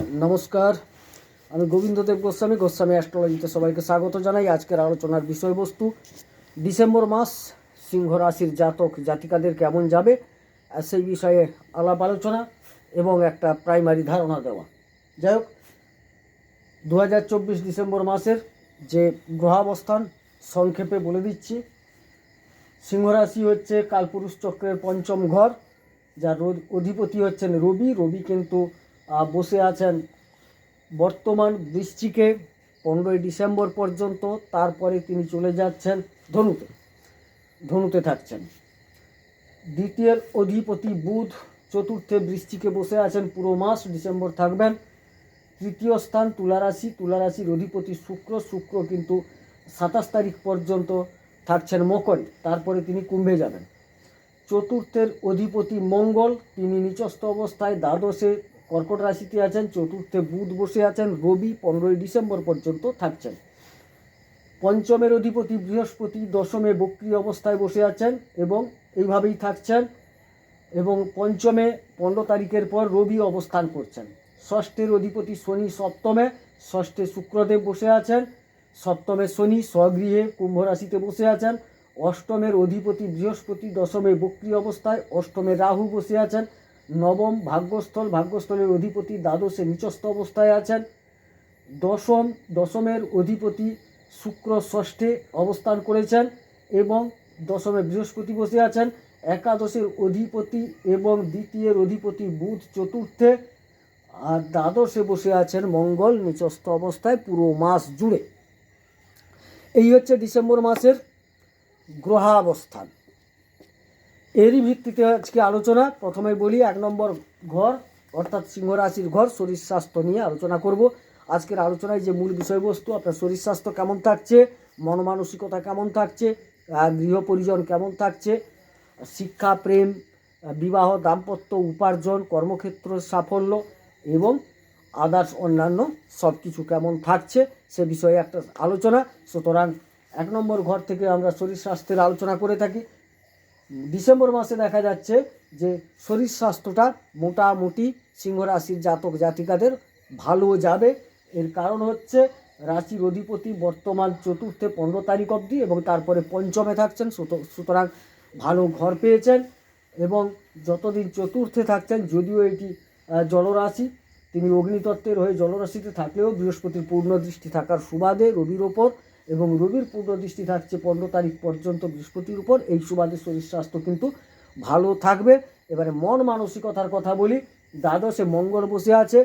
নমস্কার, আমি গোবিন্দদেব গোস্বামী অ্যাস্ট্রোলজিতে সবাইকে স্বাগত জানাই। আজকের আলোচনার বিষয়বস্তু ডিসেম্বর মাস সিংহ রাশির জাতক জাতিকাদের কেমন যাবে সেই বিষয়ে আলাপ আলোচনা এবং একটা প্রাইমারি ধারণা দেওয়া। যাই হোক, 2024 ডিসেম্বর মাসের যে গ্রহাবস্থান সংক্ষেপে বলে দিচ্ছি। সিংহ রাশি হচ্ছে কালপুরুষ চক্রের পঞ্চম ঘর, যার অধিপতি হচ্ছেন রবি। রবি কিন্তু বসে আছেন বর্তমান বৃশ্চিকে 15ই ডিসেম্বর পর্যন্ত। তারপরে তিনি চলে যাচ্ছেন ধনুতে থাকছেন। দ্বিতীয় অধিপতি বুধ চতুর্থে বৃশ্চিকে বসে আছেন, পুরো মাস ডিসেম্বর থাকবেন। তৃতীয় স্থান তুলা রাশির অধিপতি শুক্র কিন্তু 27 তারিখ পর্যন্ত থাকছেন মকরে, তারপরে তিনি কুম্ভে যাবেন। চতুর্থের অধিপতি মঙ্গল, তিনি নিচস্থ অবস্থায় দ্বাদশে কর্কট রাশিতে আছেন। চতুর্থে বুধ বসে আছেন। রবি 15ই ডিসেম্বর পর্যন্ত থাকছেন। পঞ্চমের অধিপতি বৃহস্পতি দশমে বক্রী অবস্থায় বসে আছেন এবং এইভাবেই থাকছেন। এবং পঞ্চমে 15 তারিখের পর রবি অবস্থান করছেন। ষষ্ঠের অধিপতি শনি সপ্তমে, ষষ্ঠে শুক্রদেব বসে আছেন। সপ্তমে শনি স্বগৃহে কুম্ভ রাশিতে বসে আছেন। অষ্টমের অধিপতি বৃহস্পতি দশমে বক্রী অবস্থায়, অষ্টমে রাহু বসে আছেন। নবম ভাগ্যস্থলের অধিপতি দ্বাদশে নিচস্থ অবস্থায় আছেন। দশমের অধিপতি শুক্র ষষ্ঠে অবস্থান করেছেন এবং দশমে বৃহস্পতি বসে আছেন। একাদশের অধিপতি এবং দ্বিতীয়ের অধিপতি বুধ চতুর্থে, আর দ্বাদশে বসে আছেন মঙ্গল নিচস্থ অবস্থায় পুরো মাস জুড়ে। এই হচ্ছে ডিসেম্বর মাসের গ্রহাবস্থান। এরই ভিত্তিতে আজকে আলোচনা। প্রথমে বলি 1 নম্বর ঘর অর্থাৎ সিংহ রাশির ঘর, শরীর স্বাস্থ্য নিয়ে আলোচনা করব। আজকের আলোচনায় যে মূল বিষয়বস্তু, আপনার শরীর স্বাস্থ্য কেমন থাকছে, মন মানসিকতা কেমন থাকছে, গৃহ পরিজন কেমন থাকছে, শিক্ষা, প্রেম, বিবাহ, দাম্পত্য, উপার্জন, কর্মক্ষেত্র সাফল্য এবং আদার্স অন্যান্য সব কিছু কেমন থাকছে সে বিষয়ে একটা আলোচনা। সুতরাং 1 নম্বর ঘর থেকে আমরা শরীর স্বাস্থ্যের আলোচনা করে থাকি। ডিসেম্বর মাসে দেখা যাচ্ছে যে শরীর স্বাস্থ্যটা মোটামুটি সিংহ রাশির জাতক জাতিকাদের ভালো যাবে। এর কারণ হচ্ছে রাশির অধিপতি বর্তমান চতুর্থে 15 তারিখ অবধি এবং তারপরে পঞ্চমে থাকছেন। সুতরাং ভালো ঘর পেয়েছেন এবং যতদিন চতুর্থে থাকছেন, যদিও এটি জলরাশি, তিনি অগ্নিতত্ত্বের হয়ে জলরাশিতে থাকলেও বৃহস্পতির পূর্ণ দৃষ্টি থাকার সুবাদে রবির ওপর, এবং রবির পূর্ণ দৃষ্টি থাকছে 15 তারিখ পর্যন্ত বৃহস্পতির উপর, এই সুবাদে শরীর স্বাস্থ্য কিন্তু ভালো থাকবে। এবারে মন মানসিকতার কথা বলি। দ্বাদশে মঙ্গল বসে আছে,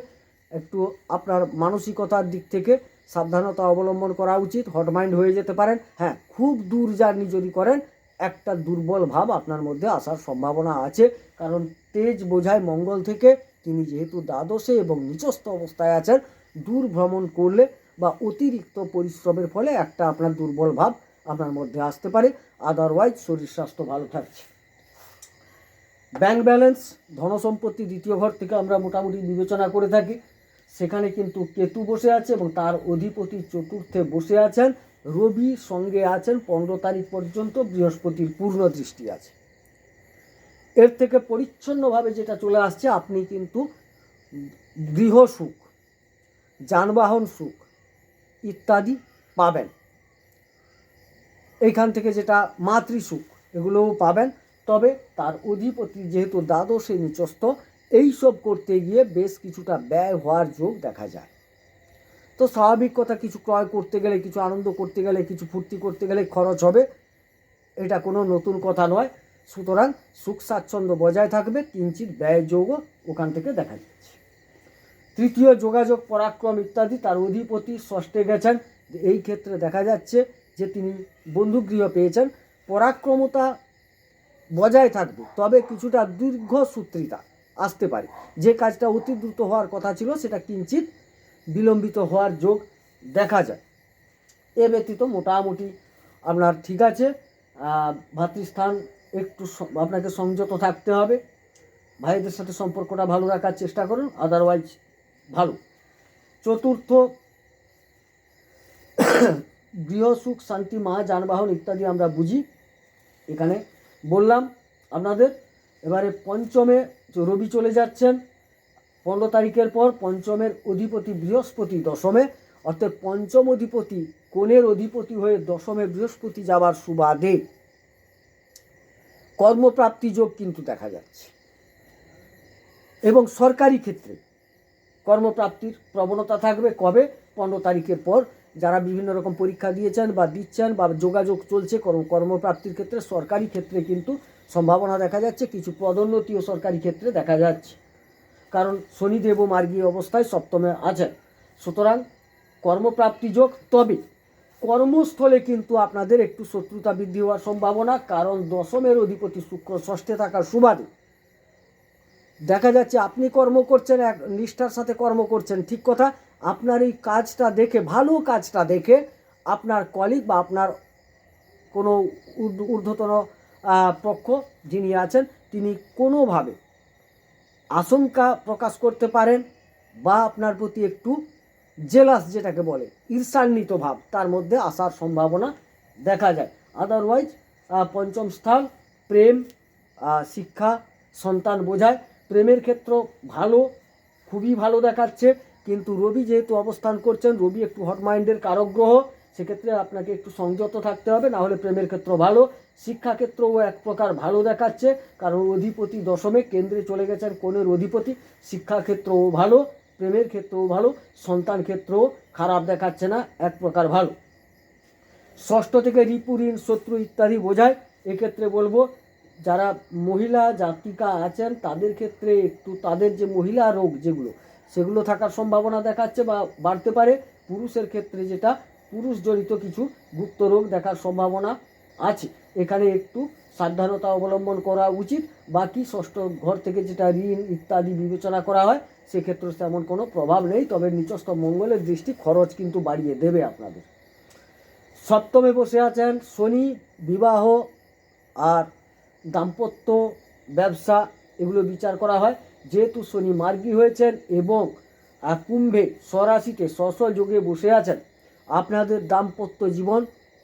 একটু আপনার মানসিকতার দিক থেকে সাবধানতা অবলম্বন করা উচিত। হট মাইন্ড হয়ে যেতে পারেন। হ্যাঁ, খুব দূর জার্নি যদি করেন একটা দুর্বল ভাব আপনার মধ্যে আসার সম্ভাবনা আছে, কারণ তেজ বোঝায় মঙ্গল থেকে। তিনি যেহেতু দ্বাদশে এবং নিচস্থ অবস্থায় আছেন, দূর ভ্রমণ করলে বা অতিরিক্ত পরিশ্রমের ফলে একটা আপনার দুর্বল ভাব আপনার মধ্যে আসতে পারে। আদারওয়াইজ শরীর স্বাস্থ্য ভালো থাকছে। ব্যাংক ব্যালেন্স, ধনসম্পত্তি দ্বিতীয় ঘর থেকে আমরা মোটামুটি বিবেচনা করে থাকি। সেখানে কিন্তু কেতু বসে আছে এবং তার অধিপতি চতুর্থে বসে আছেন। রবি সঙ্গে আছেন 15 তারিখ পর্যন্ত, বৃহস্পতির পূর্ণ দৃষ্টি আছে। এর থেকে পরিচ্ছন্নভাবে যেটা চলে আসছে, আপনি কিন্তু গৃহ সুখ, যানবাহন সুখ ইত্যাদি পাবেন। এইখান থেকে যেটা মাতৃসুখ, এগুলোও পাবেন। তবে তার অধিপতি যেহেতু দ্বাদশে নিচস্থ, এইসব করতে গিয়ে বেশ কিছুটা ব্যয় হওয়ার যোগ দেখা যায়। তো স্বাভাবিক কথা, কিছু ক্রয় করতে গেলে, কিছু আনন্দ করতে গেলে, কিছু ফুর্তি করতে গেলে খরচ হবে, এটা কোনো নতুন কথা নয়। সুতরাং সুখ স্বাচ্ছন্দ্য বজায় থাকবে, কিঞ্চিত ব্যয় যোগও ওখান থেকে দেখা যাচ্ছে। তৃতীয় যোগাযোগ, পরাক্রম ইত্যাদি, তার অধিপতি ষষ্ঠে গেছেন। এই ক্ষেত্রে দেখা যাচ্ছে যে তিনি বন্ধুগৃহ পেয়েছেন। পরাক্রমতা বজায় থাকবে, তবে কিছুটা দীর্ঘসূত্রিতা আসতে পারে। যে কাজটা অতি দ্রুত হওয়ার কথা ছিল সেটা কিঞ্চিত বিলম্বিত হওয়ার যোগ দেখা যায়। এ ব্যতীত মোটামুটি আপনার ঠিক আছে। ভাতৃস্থান একটু আপনাকে সংযত থাকতে হবে, ভাইদের সাথে সম্পর্কটা ভালো রাখার চেষ্টা করুন, আদারওয়াইজ ভালো। চতুর্থ গৃহ সুখ, শান্তি, মা, যানবাহন ইত্যাদি আমরা বুঝি, এখানে বললাম আপনাদের। এবারে পঞ্চমে রবি চলে যাচ্ছেন, 15 তারিখের পর পঞ্চমের অধিপতি বৃহস্পতি দশমে, অর্থাৎ পঞ্চম অধিপতি কোণের অধিপতি হয়ে দশমে বৃহস্পতি যাওয়ার সুবাদে কর্মপ্রাপ্তি যোগ কিন্তু দেখা যাচ্ছে। এবং সরকারি ক্ষেত্রে কর্মপ্রাপ্তির প্রবণতা থাকবে কবে? 15 তারিখের পর। যারা বিভিন্ন রকম পরীক্ষা দিয়েছেন বা দিচ্ছেন বা যোগাযোগ চলছে কর্মপ্রাপ্তির ক্ষেত্রে, সরকারি ক্ষেত্রে কিন্তু সম্ভাবনা দেখা যাচ্ছে। কিছু পদোন্নতিও সরকারি ক্ষেত্রে দেখা যাচ্ছে, কারণ শনিদেব মার্গীয় অবস্থায় সপ্তমে আছেন। সুতরাং কর্মপ্রাপ্তি যোগ। তবে কর্মস্থলে কিন্তু আপনাদের একটু শত্রুতা বৃদ্ধি হওয়ার সম্ভাবনা, কারণ দশমের অধিপতি শুক্র ষষ্ঠে থাকার সুবাদে দেখা যাচ্ছে আপনি কর্ম করছেন, এক নিষ্ঠার সাথে কর্ম করছেন, ঠিক কথা। আপনার এই কাজটা দেখে, ভালো কাজটা দেখে আপনার কলিগ বা আপনার কোনো ঊর্ধ্বতন পক্ষ যিনি আছেন তিনি কোনোভাবে আশঙ্কা প্রকাশ করতে পারেন বা আপনার প্রতি একটু জেলাস, যেটাকে বলে ঈর্ষান্বিত ভাব, তার মধ্যে আসার সম্ভাবনা দেখা যায়। আদারওয়াইজ পঞ্চম স্থান প্রেম, শিক্ষা, সন্তান বোঝায়। প্রেমের ক্ষেত্র ভালো, খুবই ভালো দেখাচ্ছে। কিন্তু রবি যেহেতু অবস্থান করছেন, রবি একটু হট মাইন্ডের কারক গ্রহ, সেক্ষেত্রে আপনাকে একটু সংযত থাকতে হবে, না হলে প্রেমের ক্ষেত্র ভালো। শিক্ষাক্ষেত্রও এক প্রকার ভালো দেখাচ্ছে, কারণ অধিপতি দশমে কেন্দ্রে চলে গেছেন কোণের অধিপতি। শিক্ষাক্ষেত্রও ভালো, প্রেমের ক্ষেত্রেও ভালো, সন্তান ক্ষেত্রেও খারাপ দেখাচ্ছে না, এক প্রকার ভালো। ষষ্ঠ থেকে রিপু, ঋণ, শত্রু ইত্যাদি বোঝায়। এক্ষেত্রে বলবো যারা মহিলা জাতিকা আছেন তাদের ক্ষেত্রে একটু তাদের যে মহিলা রোগ যেগুলো, সেগুলো থাকার সম্ভাবনা দেখাচ্ছে বা বাড়তে পারে। পুরুষের ক্ষেত্রে যেটা পুরুষ জড়িত কিছু গুপ্ত রোগ দেখার সম্ভাবনা আছে, এখানে একটু সাবধানতা অবলম্বন করা উচিত। বাকি ষষ্ঠ ঘর থেকে যেটা ঋণ ইত্যাদি বিবেচনা করা হয়, সেক্ষেত্রে তেমন কোনো প্রভাব নেই, তবে নিচস্থ মঙ্গলের দৃষ্টি খরচ কিন্তু বাড়িয়ে দেবে আপনাদের। সপ্তমে বসে আছেন শনি, বিবাহ আর দাম্পত্য, ব্যবসা, এগুলো বিচার করা হয়। যেহেতু শনি মার্গী হয়েছেন এবং কুম্ভে স্বরাশিতে স্ব যোগে বসে আছেন, আপনাদের দাম্পত্য জীবন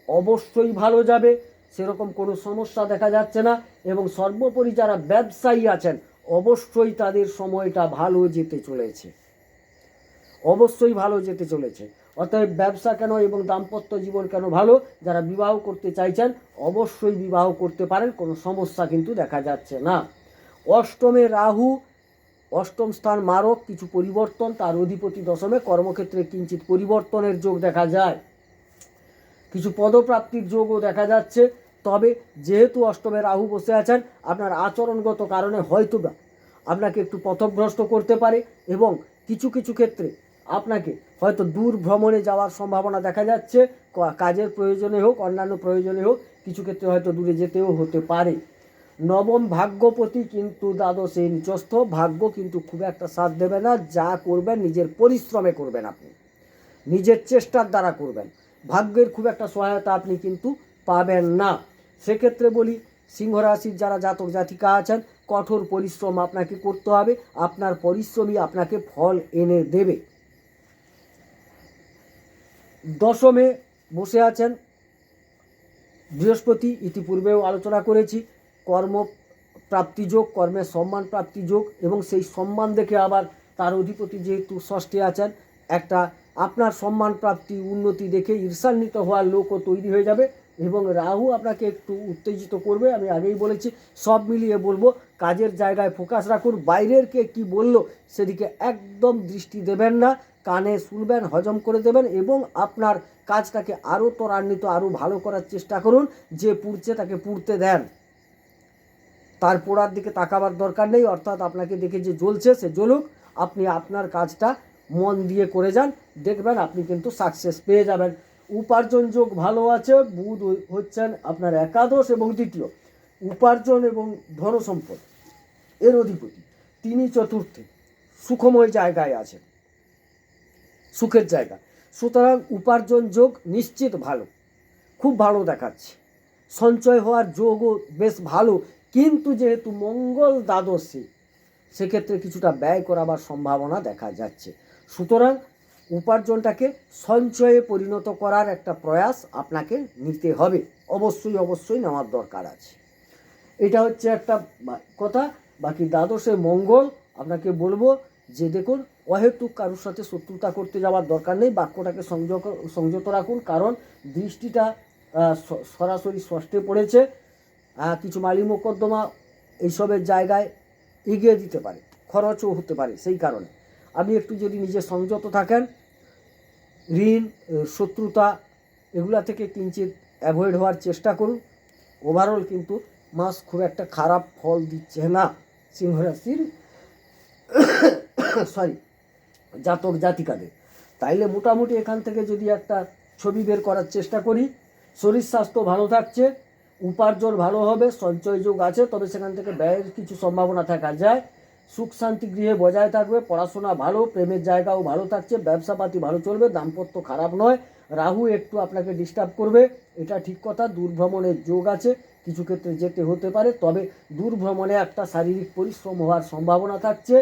অবশ্যই ভালো যাবে, সেরকম কোনো সমস্যা দেখা যাচ্ছে না। এবং সর্বোপরি যারা ব্যবসায়ী আছেন, অবশ্যই তাদের সময়টা ভালো যেতে চলেছে, অবশ্যই ভালো যেতে চলেছে। অতএব ব্যবসা কেন এবং দাম্পত্য জীবন কেন ভালো, যারা বিবাহ করতে চাইছেন অবশ্যই বিবাহ করতে পারেন, কোনো সমস্যা কিন্তু দেখা যাচ্ছে না। অষ্টমে রাহু, অষ্টম স্থান মারক, কিছু পরিবর্তন, তার অধিপতি দশমে, কর্মক্ষেত্রে কিঞ্চিত পরিবর্তনের যোগ দেখা যায়, কিছু পদপ্রাপ্তির যোগও দেখা যাচ্ছে। তবে যেহেতু অষ্টমে রাহু বসে আছেন, আপনার আচরণগত কারণে হয়তোবা আপনাকে একটু পথভ্রষ্ট করতে পারে এবং কিছু কিছু ক্ষেত্রে আপনাকে হয়তো দূর ভ্রমণে যাওয়ার সম্ভাবনা দেখা যাচ্ছে, কাজের প্রয়োজনে হোক, অন্যান্য প্রয়োজনে হোক, কিছু ক্ষেত্রে হয়তো দূরে যেতেও হতে পারে। নবম ভাগ্যপতি কিন্তু দ্বাদশে নিচস্থ, ভাগ্য কিন্তু খুব একটা সাথ দেবে না। যা করবেন নিজের পরিশ্রমে করবেন, আপনি নিজের চেষ্টার দ্বারা করবেন, ভাগ্যের খুব একটা সহায়তা আপনি কিন্তু পাবেন না। সেক্ষেত্রে বলি, সিংহ রাশির যারা জাতক জাতিকা আছেন, কঠোর পরিশ্রম আপনাকে করতে হবে, আপনার পরিশ্রমই আপনাকে ফল এনে দেবে। দশমে বসে আছেন বৃহস্পতি, ইতিপূর্বেও আলোচনা করেছি। কর্ম প্রাপ্তি যোগ, কর্মের সম্মান প্রাপ্তি যোগ, এবং সেই সম্মান দেখে আবার তার অধিপতি যেহেতু ষষ্ঠে আছেন, একটা আপনার সম্মান প্রাপ্তি উন্নতি দেখে ঈর্ষান্বিত হওয়ার লোকও তৈরি হয়ে যাবে। এবং রাহু আপনাকে একটু উত্তেজিত করবে, আমি আগেই বলেছি। সব মিলিয়ে বলবো কাজের জায়গায় ফোকাস রাখুন, বাইরের কে কী বলল সেদিকে একদম দৃষ্টি দেবেন না, কানে শুনবেন, হজম করে দেবেন এবং আপনার কাজটাকে আরও ত্বরান্বিত, আরও ভালো করার চেষ্টা করুন। যে পুড়ছে তাকে পুড়তে দেন, তার পোড়ার দিকে তাকাবার দরকার নেই। অর্থাৎ আপনাকে দেখে যে জ্বলছে সে জ্বলুক, আপনি আপনার কাজটা মন দিয়ে করে যান, দেখবেন আপনি কিন্তু সাকসেস পেয়ে যাবেন। উপার্জন যোগ ভালো আছে, বুধ হচ্ছেন আপনার একাদশ এবং দ্বিতীয়, উপার্জন এবং ধনসম্পদ এর অধিপতি, তিনি চতুর্থে সুখময় জায়গায় আছেন, সুখের জায়গা। সুতরাং উপার্জন যোগ নিশ্চিত ভালো, খুব ভালো দেখাচ্ছে। সঞ্চয় হওয়ার যোগও বেশ ভালো, কিন্তু যেহেতু মঙ্গল দ্বাদশে, সেক্ষেত্রে কিছুটা ব্যয় করাবার সম্ভাবনা দেখা যাচ্ছে। সুতরাং উপার্জনটাকে সঞ্চয়ে পরিণত করার একটা প্রয়াস আপনাকে নিতে হবে, অবশ্যই অবশ্যই নেওয়ার দরকার আছে। এটা হচ্ছে একটা কথা। বাকি দ্বাদশে মঙ্গল, আপনাকে বলবো যে দেখুন অহেতুক কারোর সাথে শত্রুতা করতে যাওয়ার দরকার নেই, বাক্যটাকে সংযত রাখুন, কারণ দৃষ্টিটা সরাসরি ষষ্ঠে পড়েছে। কিছু মালি মোকদ্দমা এইসবের জায়গায় এগিয়ে দিতে পারে, খরচও হতে পারে। সেই কারণে আপনি একটু যদি নিজে সংযত থাকেন, ঋণ শত্রুতা এগুলা থেকে কিঞ্চিত অ্যাভয়েড হওয়ার চেষ্টা করুন। ওভারঅল কিন্তু মাস খুব একটা খারাপ ফল দিচ্ছে না সিংহ রাশির জাতক জাতিকাদের। তাইলে মোটামুটি এখান থেকে যদি একটা ছবি বের করার চেষ্টা করি, শরীর স্বাস্থ্য ভালো থাকছে, উপার্জন ভালো হবে, সঞ্চয় যোগ আছে, তবে সেখান থেকে ব্যয়ের কিছু সম্ভাবনা থাকা যায়। সুখ শান্তি গৃহে বজায় থাকবে, পড়াশোনা ভালো, প্রেমের জায়গাও ভালো থাকছে, ব্যবসাপাতি ভালো চলবে, দাম্পত্য খারাপ নয়। রাহু একটু আপনাকে ডিস্টার্ব করবে, এটা ঠিক কথা। দূরভ্রমণের যোগ আছে, কিছু ক্ষেত্রে যেতে হতে পারে, তবে দূরভ্রমণে একটা শারীরিক পরিশ্রম হওয়ার সম্ভাবনা থাকছে।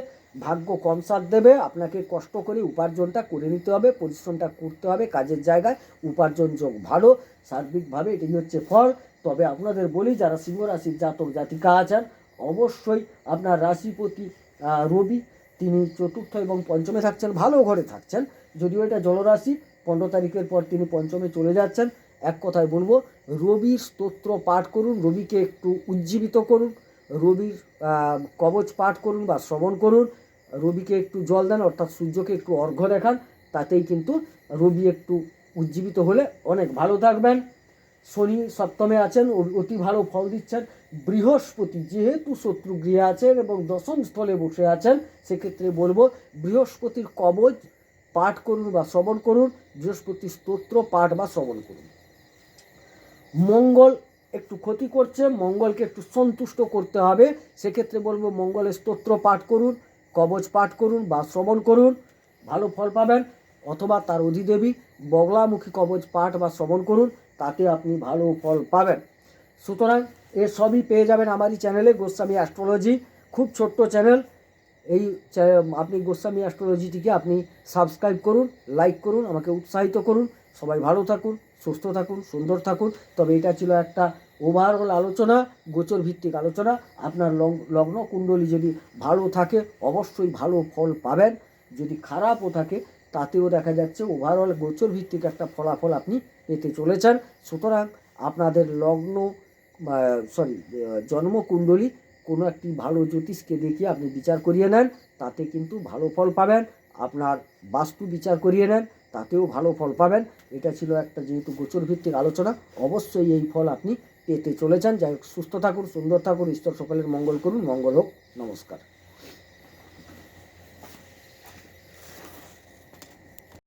ভাগ্য কম সাথ দেবে, আপনাকে কষ্ট করে উপার্জনটা করে নিতে হবে, পরিশ্রমটা করতে হবে কাজের জায়গায়। উপার্জন যোগ ভালো, সার্বিকভাবে এটি হচ্ছে ফল। তবে আপনাদের বলি, যারা সিংহ রাশির জাতক জাতিকা আছেন, অবশ্যই আপনার রাশিপতি রবি, তিনি চতুর্থ এবং পঞ্চমে থাকছেন, ভালো ঘরে থাকছেন। যদিও এটা জলরাশি, 15 তারিখের পর তিনি পঞ্চমে চলে যাচ্ছেন। এক কথায় বলবো, রবির স্তোত্র পাঠ করুন, রবিকে একটু উজ্জীবিত করুন, রবির কবচ পাঠ করুন বা শ্রবণ করুন, রবিকে একটু জল দেন, অর্থাৎ সূর্যকে একটু অর্ঘ্য দেখান, তাতেই কিন্তু রবি একটু উজ্জীবিত হলে অনেক ভালো থাকবেন। শনি সপ্তমে আছেন, অতি ভালো ফল দিচ্ছেন। বৃহস্পতি যেহেতু শত্রু গৃহে আছেন এবং দশম স্থলে বসে আছেন, সেক্ষেত্রে বলবো বৃহস্পতির কবচ পাঠ করুন বা শ্রবণ করুন, বৃহস্পতির স্তোত্র পাঠ বা শ্রবণ করুন। মঙ্গল একটু ক্ষতি করছে, মঙ্গলকে একটু সন্তুষ্ট করতে হবে, সেক্ষেত্রে বলবো মঙ্গলের স্তোত্র পাঠ করুন, কবচ পাঠ করুন বা শ্রবণ করুন, ভালো ফল পাবেন। অথবা তার অধিদেবী বগলামুখী কবচ পাঠ বা শ্রবণ করুন, তাতে আপনি ভালো ফল পাবেন। সুতরাং এসবই পেয়ে যাবেন আমারই চ্যানেলে, গোস্বামী অ্যাস্ট্রোলজি। খুব ছোট্ট চ্যানেল, এই আপনি গোস্বামী অ্যাস্ট্রোলজিটিকে আপনি সাবস্ক্রাইব করুন, লাইক করুন, আমাকে উৎসাহিত করুন। সবাই ভালো থাকুন, সুস্থ থাকুন, সুন্দর থাকুন। তবে এটা ছিল একটা ওভারঅল আলোচনা, গোচর ভিত্তিক আলোচনা। আপনার লগ্ন কুণ্ডলী যদি ভালো থাকে, অবশ্যই ভালো ফল পাবেন। যদি খারাপও থাকে, তাতেও দেখা যাচ্ছে ওভারঅল গোচর ভিত্তিক একটা ফলাফল আপনি পেতে চলেছেন। সুতরাং আপনাদের লগ্ন জন্মকুণ্ডলী কোনো একটি ভালো জ্যোতিষকে দেখিয়ে আপনি বিচার করিয়ে নেন, তাতে কিন্তু ভালো ফল পাবেন। আপনার বাস্তু বিচার করিয়ে নেন, তাতেও ভালো ফল পাবেন। এটা ছিল একটা যেহেতু গোচর ভিত্তিক আলোচনা, অবশ্যই এই ফল আপনি পেতে চলেছেন। যাই হোক, সুস্থ থাকুন, সুন্দর থাকুন, ঈশ্বর সকলের মঙ্গল করুন, মঙ্গল হোক। নমস্কার।